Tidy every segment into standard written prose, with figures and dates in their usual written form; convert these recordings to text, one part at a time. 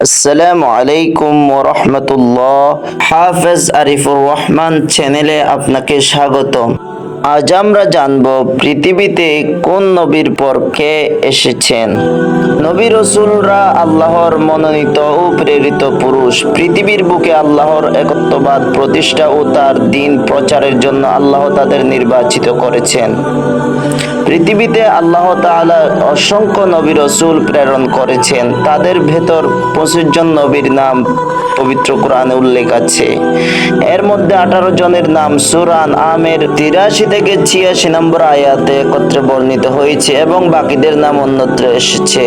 আসসালামু আলাইকুম ওয়া রাহমাতুল্লাহ। হাফেজ আরিফুর রহমান চ্যানেলে আপনাকে স্বাগতম। আজ আমরা জানব পৃথিবীতে কোন নবীর পর কে এসেছেন। নবী রাসূলরা আল্লাহর মনোনীত ও প্রেরিত পুরুষ। পৃথিবীর বুকে আল্লাহর একত্ববাদ প্রতিষ্ঠা ও তার দ্বীন প্রচারের জন্য আল্লাহ তাদের নির্বাচিত করেছেন। পৃথিবীতে আল্লাহ তাআলা অসংখ্য নবী রাসূল প্রেরণ করেছেন। তাদের ভেতর 25 জন নবীর নাম পবিত্র কোরআনে উল্লেখ আছে। এর মধ্যে 18 জনের নাম সূরা আনআমের 83 থেকে 86 নম্বর আয়াতে একত্রে বর্ণিত হয়েছে এবং বাকিদের নাম অন্যত্র এসেছে।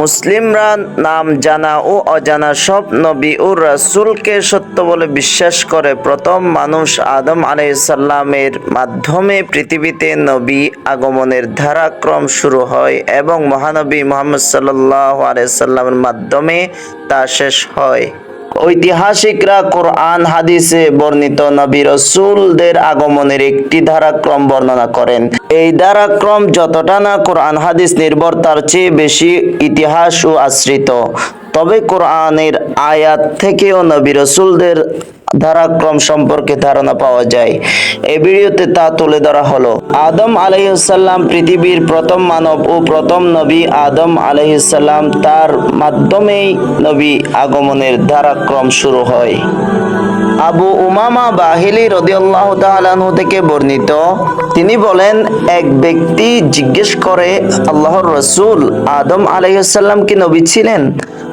মুসলিমরা নাম জানা ও অজানা সব নবী ও রাসূলকে সত্য বলে বিশ্বাস করে। প্রথম মানুষ আদম আলাইহিস সালামের মাধ্যমে পৃথিবীতে নবী আগমনের ধারাক্রম শুরু হয় এবং মহানবী মুহাম্মদ সাল্লাল্লাহু আলাইহি সাল্লামের মাধ্যমে তা শেষ হয়। ঐতিহাসিকরা কোরআন হাদিসে বর্ণিত নবী রাসূলদের আগমনের একটি ধারাক্রম বর্ণনা করেন। এই ধারাক্রম যতটা না কোরআন হাদিস নির্ভর তার চেয়ে বেশি ইতিহাস ও আশ্রিত। তবে কোরআনের আয়াত থেকেও নবী রাসূলদের ধারাক্রম সম্পর্কে ধারণা পাওয়া যায়। এই ভিডিওতে তা তুলে ধরা হলো। আদম আলাইহিস সালাম পৃথিবীর প্রথম মানব ও প্রথম নবী। আদম আলাইহিস সালাম তার মাধ্যমেই নবী আগমনের ধারাক্রম শুরু হয়। আবু উমামা বাহিলি রাদিয়াল্লাহু তাআলা আনহু থেকে বর্ণিত, তিনি বলেন, এক ব্যক্তি জিজ্ঞেস করে, আল্লাহর রাসূল আদম আলাইহিস সালাম কি নবী ছিলেন?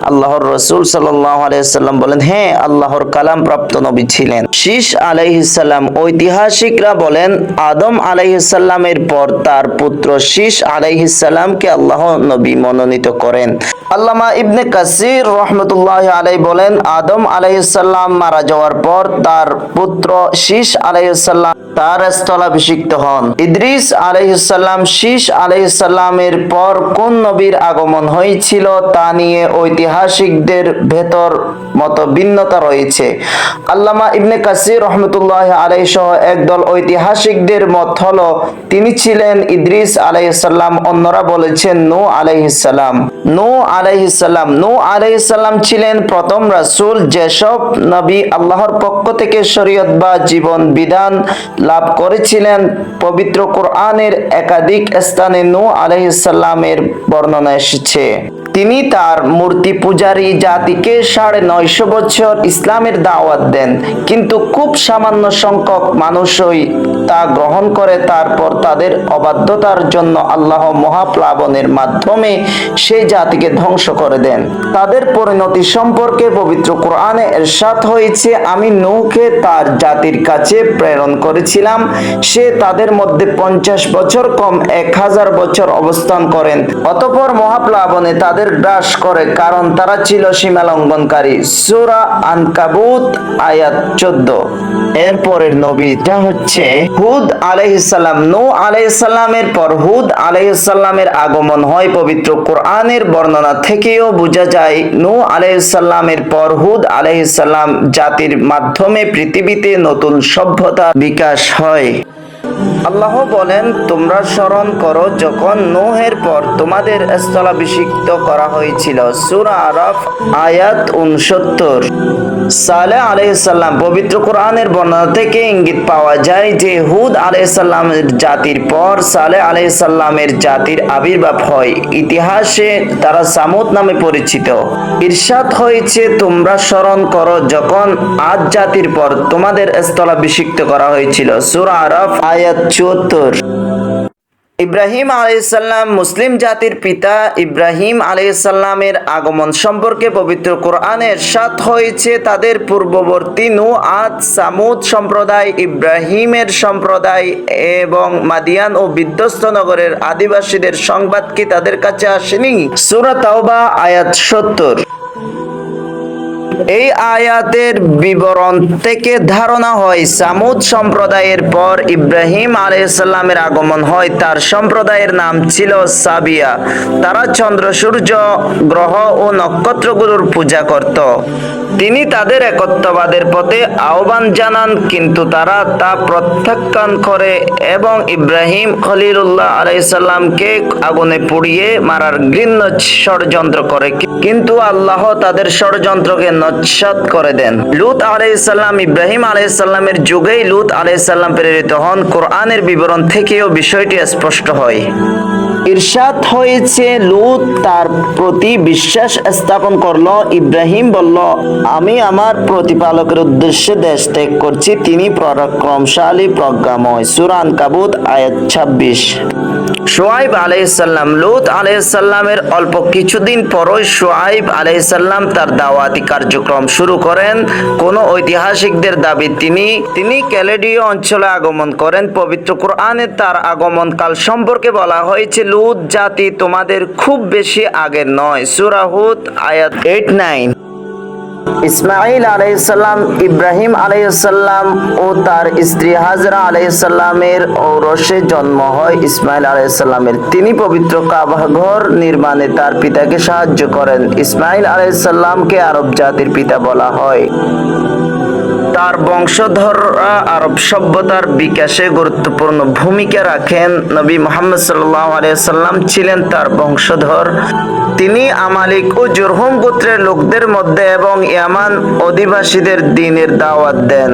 আল্লাহর রাসূল সাল্লাল্লাহু আলাইহি সাল্লাম বলেন, হ্যাঁ, আল্লাহর কালাম প্রাপ্ত নবী ছিলেন। শীস আলাইহিস সালাম। ঐতিহাসিকরা বলেন আদম আলাইহিস সালামের পর তার পুত্র শীস আলাইহিস সালামকে আল্লাহ নবী মনোনীত করেন। আল্লামা ইবনে কাসির রাহমাতুল্লাহি আলাইহি বলেন, আদম আলাইহিস সালাম মারা যাওয়ার পর তার পুত্র শীস আলাইহিস সালাম তার স্থলাভিষিক্ত হন। ইদ্রিস আলাইহিস সালাম। শীস আলাইহিস সালামের পর কোন নবীর আগমন হয়েছিল তা নিয়ে ঐতিহাসিকদের ভেতর মত ভিন্নতা রয়েছে। আল্লামা ইবনে কাসির রাহমাতুল্লাহি আলাইহি সহ একদল ঐতিহাসিকদের মত হলো তিনি ছিলেন ইদ্রিস আলাইহিস সালাম। অন্যরা বলেছেন নূহ আলাইহিস সালাম। নূহ আলাইহিস সালাম। নূহ আলাইহিস সালাম ছিলেন প্রথম রাসূল। যেসব নবী আল্লাহর পক্ষ থেকে শরীয়ত বা জীবন বিধান লাভ করেছিলেন, পবিত্র কোরআনের একাধিক স্থানে নূহ আলাইহিস সালামের বর্ণনা এসেছে। তিনি তার মূর্তি পূজারী জাতিকে 950 বছর ইসলামের দাওয়াত দেন, কিন্তু খুব সামান্য সংখ্যক মানুষই তা গ্রহণ করে। তারপর তাদের অবাধ্যতার জন্য আল্লাহ মহাপ্লাবনের মাধ্যমে সেই জাতিকে ধ্বংস করে দেন। তাদের পরিণতি সম্পর্কে পবিত্র কোরআনে ইরশাদ হয়েছে, আমি নূহকে তার জাতির কাছে প্রেরণ করেছিলাম। সে তাদের মধ্যে 50 বছর কম 1000 বছর অবস্থান করেন। অতঃপর মহাপ্লাবনে তাদের গ্রাস করে, কারণ তারা ছিল সীমা লঙ্ঘনকারী। সূরা আনকাবুত আয়াত 14। এরপরের নবীটা হচ্ছে হুদ আলাইহিস সালাম। নূহ আলাইহিস সালামের পর হুদ আলাইহিস সালামের আগমন হয়। পবিত্র কোরআনের বর্ণনা থেকেও বোঝা যায় নূহ আলাইহিস সালামের পর হুদ আলাইহিস সালাম জাতির মাধ্যমে পৃথিবীতে নতুন সভ্যতা বিকাশ হয়। আল্লাহ বলেন, তোমরা স্মরণ করো যখন নূহের পর তোমাদের স্থলাভিষিক্ত করা হয়েছিল। সূরা আরাফ আয়াত 69। সালেহ আলাইহিস সালাম। পবিত্র কোরআনের বর্ণনা থেকে ইঙ্গিত পাওয়া যায় যে হুদ আলাইহিস সালামের জাতির পর সালেহ আলাইহিস সালামের জাতির আবির্ভাব হয়। ইতিহাসে তারা সামুদ নামে পরিচিত। ইরশাদ হয়েছে, তোমরা স্মরণ করো যখন আদ জাতির পর তোমাদের স্থলাভিষিক্ত করা হয়েছিল। সূরা আরাফ আয়াত 74। ইব্রাহিম আলাইহিস সালাম। মুসলিম জাতির পিতা ইব্রাহিম আলাইহিস সালামের আগমন সম্পর্কে পবিত্র কোরআনে ইরশাদ হয়েছে, তাদের পূর্ববর্তী নূহ, আদ, সামুদ সম্প্রদায়, ইব্রাহিমের সম্প্রদায় এবং মাদিয়ান ও বিধ্বস্ত নগরের আদিবাসীদের সংবাদ কি তাদের কাছে আসেনি? সূরা তাওবা আয়াত 70। এই আয়াতের বিবরণ থেকে ধারণা হয় সামুদ সম্প্রদায়ের পর ইব্রাহিম আলাইহিস সালামের আগমন হয়। তার সম্প্রদায়ের নাম ছিল সাবিয়া। তারা চন্দ্র, সূর্য, গ্রহ ও নক্ষত্রগুলোর পূজা করত। তিনি তাদের একত্ববাদের পথে আহ্বান জানান, কিন্তু তারা তা প্রত্যাখ্যান করে এবং ইব্রাহিম খলিলুল্লাহ আলাইহিস সালামকে আগুনে পুড়িয়ে মারার ঘৃণ্য ষড়যন্ত্র করে, কিন্তু আল্লাহ তাদের ষড়যন্ত্রকে নস্যাৎ করে দেন। লূত আলাইহিস সালাম ইব্রাহিম আলাইহিস সালামের যুগেই লূত আলাইহিস সালাম প্রেরিত হন। কোরআনের বিবরণ থেকেও বিষয়টি স্পষ্ট হয়। ইরশাদ হয়েছে, লূত তার প্রতি বিশ্বাস স্থাপন করল। ইব্রাহিম বলল, আমি আমার প্রতিপালকের উদ্দেশ্যে দেশ ত্যাগ করছি, তিনি পরাক্রমশালী প্রজ্ঞাময়। সূরা আনকাবুত আয়াত 26। শুআয়ব আলাইহিস সালাম লূত আলাইহিস সালামের অল্প কিছুদিন পরই শুআয়ব আলাইহিস সালাম তার দাওয়াতি কার্যক্রম শুরু করেন। কোন ঐতিহাসিকদের দাবি তিনি ক্যালেডীয় অঞ্চলে আগমন করেন। পবিত্র কোরআনে তার আগমন কাল সম্পর্কে বলা হয়েছে, লূত জাতি তোমাদের খুব বেশি আগের নয়। সূরা হুদ আয়াত 8-9। ইসমাঈল আলাইহিস সালাম ইব্রাহিম আলাইহিস সালাম ও তার স্ত্রী হাজরা আলাইহিস সালামের ঔরসে জন্ম হয় ইসমাঈল আলাইহিস সালামের। তিনি পবিত্র কাবাঘর নির্মাণে তার পিতাকে সাহায্য করেন। ইসমাঈল আলাইহিস সালামকে আরব জাতির পিতা বলা হয়। তার বংশধররা আরব সভ্যতার বিকাশে গুরুত্বপূর্ণ ভূমিকা রাখেন। নবী মুহাম্মদ সাল্লাল্লাহু আলাইহি ওয়াসাল্লাম ছিলেন তার বংশধর। তিনি আমালিক ও জুরহুম গোত্রের লোকদের মধ্যে এবং ইয়ামান অধিবাসীদের দ্বীনের দাওয়াত দেন।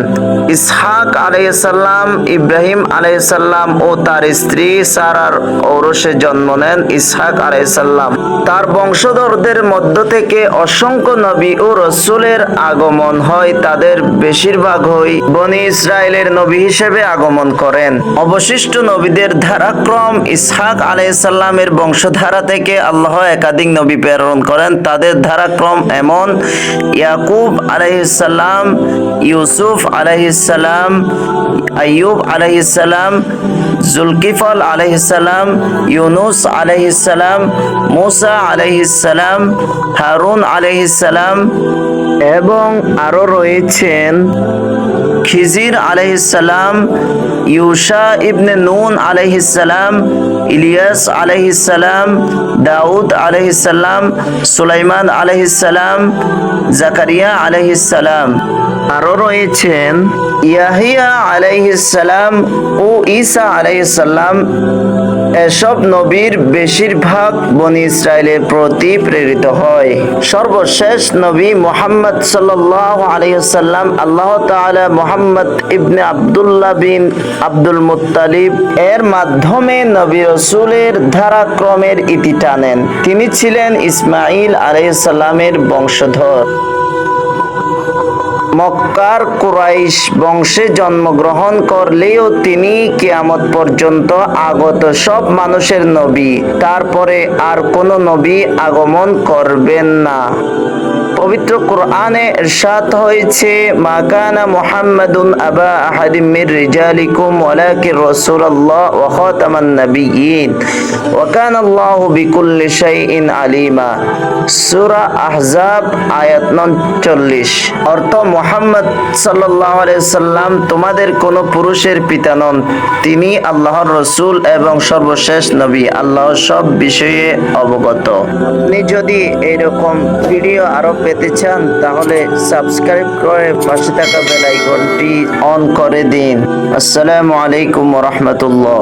ইসহাক আলাইহিস সালাম ইব্রাহিম আলাইহিস সালাম ও তার স্ত্রী সারার ঔরসে জন্ম নেন। ইসহাক আলাইহিস সালাম তার বংশধরদের মধ্য থেকে অসংখ্য নবী ও রাসূলের আগমন হয়। তাদের বেশিরভাগই বনি ইসরায়েলের নবী হিসেবে আগমন করেন। অবশিষ্ট নবীদের ধারাক্রম ইসহাক আলাইহিস সালামের বংশধারা থেকে আল্লাহ একাধিক নবী প্রেরণ করেন। তাদের ধারাক্রম এমন: ইয়াকুব আলাইহিস সালাম, ইউসুফ আলাইহিস সালাম, আইয়ুব আলাইহিস সালাম, জুলকিফল আলাইহিস সালাম, ইউনুস আলাইহিস সালাম, মুসা আলাইহিস সালাম, হারুন আলাইহিস সালাম এবং আরো রয়েছেন খিজির আলাইহিস সালাম, ইউশা ইবনে নুন আলাইহিস সালাম, ইলিয়াস আলাইহিস সালাম, দাউদ আলাইহিস সালাম, সুলাইমান আলাইহিস সালাম, জাকারিয়া আলাইহিস সালাম। আরো রয়েছেন ইয়াহিয়া আলাইহিস সালাম ও ঈসা আলাইহিস সালাম। এসব নবীর বেশিরভাগ বনি ইসরায়েলের প্রতি প্রেরিত হয়। সর্বশেষ নবী মুহাম্মদ সাল্লাল্লাহু আলাইহি ওয়াসাল্লাম আল্লাহ তাআলা মুহাম্মদ ইবনে আব্দুল্লাহ বিন আব্দুল মুত্তালিব এর মাধ্যমে নবী রাসূলের ধারাক্রমের ইতি টানেন। তিনি ছিলেন ইসমাঈল আলাইহিস সালামের বংশধর। মক্কার কুরাইশ বংশে জন্মগ্রহণ করলেও তিনি কিয়ামত পর্যন্ত আগত সব মানুষের নবী। তারপরে আর কোনো নবী আগমন করবেন না। পবিত্র কোরআনে ইরশাদ হয়েছে, মা কানা মুহাম্মাদুন আবা আহাদিম মির রিজালিকুম ওয়ালাকিন রাসূলুল্লাহ ওয়া খাতামান নাবিয়্যিন ওয়া কানাল্লাহু বিকুল্লি শাইইন আলিমা। সূরা আহজাব আয়াত 39। অর্থ, মুহাম্মদ সাল্লাল্লাহু আলাইহি সাল্লাম তোমাদের কোনো পুরুষের পিতা নন, তিনি আল্লাহর রাসূল এবং সর্বশেষ নবী। আল্লাহ সব বিষয়ে অবগত। আপনি যদি এরকম ভিডিও আরো পেতে চান তাহলে সাবস্ক্রাইব করে পাশে থাকা বেল আইকনটি অন করে দিন। আসসালামু আলাইকুম ওয়া রাহমাতুল্লাহ।